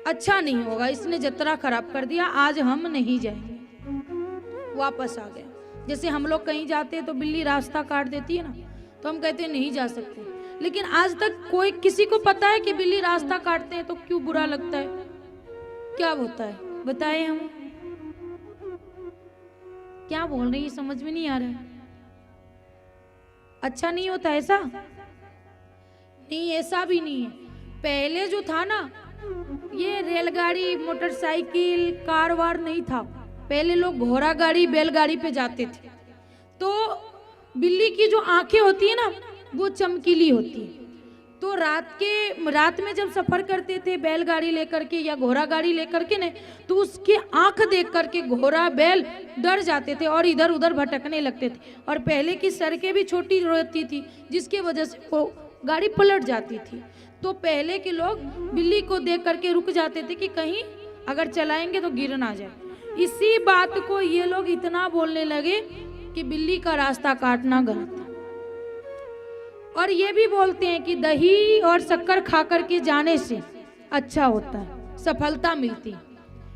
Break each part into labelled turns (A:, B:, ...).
A: अच्छा नहीं होगा, इसने जतरा खराब कर दिया, आज हम नहीं जाएंगे, वापस आ गया। जैसे हम लोग कहीं जाते हैं तो बिल्ली रास्ता काट देती है ना, तो हम कहते हैं नहीं जा सकते, लेकिन आज तक कोई किसी को पता है कि बिल्ली रास्ता काटते हैं तो क्यों बुरा लगता है, क्या होता है, बताएं हम। क्या बोल रही है समझ में नहीं आ रहा है। अच्छा नहीं होता ऐसा? नहीं, ऐसा भी नहीं है। पहले जो था ना, ये रेलगाड़ी मोटरसाइकिल कार वार नहीं था, पहले लोग घोड़ा गाड़ी बैलगाड़ी पे जाते थे। तो बिल्ली की जो आंखें होती है ना वो चमकीली होती है, तो रात में जब सफर करते थे बैलगाड़ी लेकर के या घोड़ा गाड़ी लेकर के ने, तो उसकी आंख देख करके घोड़ा बैल डर जाते थे और इधर उधर भटकने लगते थे। और पहले की सड़कें भी छोटी रहती थी जिसकी वजह से वो गाड़ी पलट जाती थी। तो पहले के लोग बिल्ली को देख करके रुक जाते थे कि कहीं अगर चलाएंगे तो गिर ना जाए। इसी बात को ये लोग इतना बोलने लगे कि बिल्ली का रास्ता काटना गलत है। और ये भी बोलते हैं कि दही और शक्कर खा करके जाने से अच्छा होता है, सफलता मिलती है।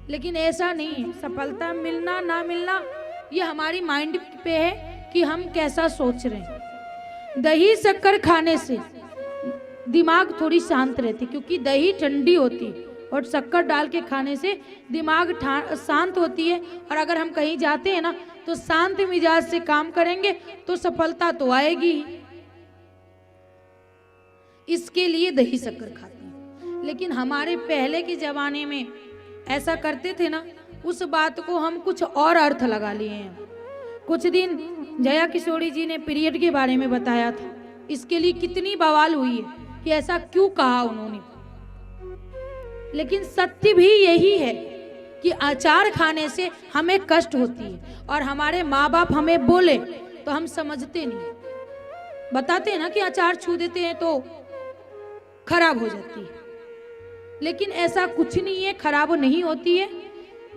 A: लेकिन ऐसा नहीं है, सफलता मिलना ना मिलना ये हमारी माइंड पे है कि हम कैसा सोच रहे हैं। दही शक्कर खाने से दिमाग थोड़ी शांत रहती, क्योंकि दही ठंडी होती है और शक्कर डाल के खाने से दिमाग शांत होती है। और अगर हम कहीं जाते हैं ना तो शांत मिजाज से काम करेंगे तो सफलता तो आएगी। इसके लिए दही शक्कर खाते हैं। लेकिन हमारे पहले के जमाने में ऐसा करते थे ना, उस बात को हम कुछ और अर्थ लगा लिए हैं। कुछ दिन जया किशोरी जी ने पीरियड के बारे में बताया था, इसके लिए कितनी बवाल हुई है कि ऐसा क्यों कहा उन्होंने। लेकिन सत्य भी यही है कि अचार खाने से हमें कष्ट होती है और हमारे माँ बाप हमें बोले तो हम समझते नहीं, बताते हैं ना कि अचार छू देते हैं तो खराब हो जाती है। लेकिन ऐसा कुछ नहीं है, खराब नहीं होती है,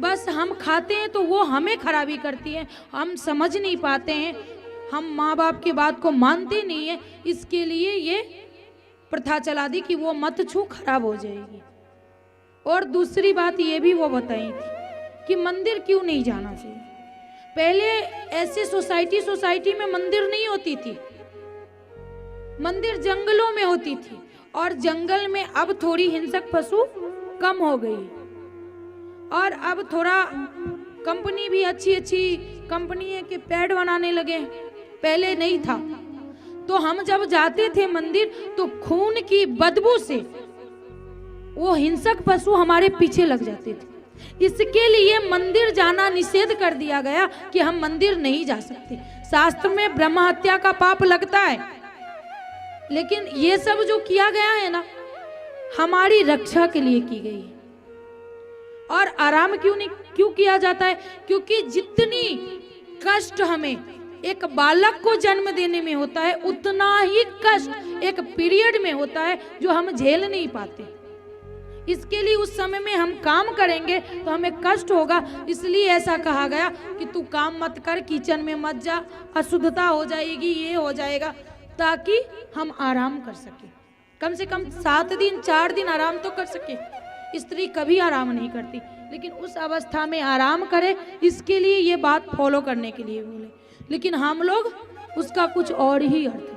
A: बस हम खाते हैं तो वो हमें खराबी करती है। हम समझ नहीं पाते हैं, हम माँ बाप की बात को मानते नहीं है, इसके लिए ये प्रथा चला दी कि वो मत छू, खराब हो जाएगी। और दूसरी बात ये भी वो बताई थी कि मंदिर क्यों नहीं जाना चाहिए। पहले ऐसे सोसाइटी में मंदिर नहीं होती थी, मंदिर जंगलों में होती थी। और जंगल में अब थोड़ी हिंसक पशु कम हो गई और अब थोड़ा कंपनी भी अच्छी कंपनी है कि पेड़ बनाने लगे, पहले नहीं था। तो हम जब जाते थे मंदिर तो खून की बदबू से वो हिंसक पशु हमारे पीछे लग जाते थे। इसके लिए मंदिर जाना निषेध कर दिया गया कि हम मंदिर नहीं जा सकते। शास्त्र में ब्रह्म हत्या का पाप लगता है, लेकिन ये सब जो किया गया है ना हमारी रक्षा के लिए की गई है। और आराम क्यों किया जाता है? क्योंकि जितनी कष्ट हमें एक बालक को जन्म देने में होता है उतना ही कष्ट एक पीरियड में होता है जो हम झेल नहीं पाते। इसके लिए उस समय में हम काम करेंगे तो हमें कष्ट होगा, इसलिए ऐसा कहा गया कि तू काम मत कर, किचन में मत जा, अशुद्धता हो जाएगी, ये हो जाएगा, ताकि हम आराम कर सके। कम से कम 7 दिन 4 दिन आराम तो कर सके। स्त्री कभी आराम नहीं करती, लेकिन उस अवस्था में आराम करे, इसके लिए ये बात फॉलो करने के लिए बोले। लेकिन हम लोग उसका कुछ और ही अर्थ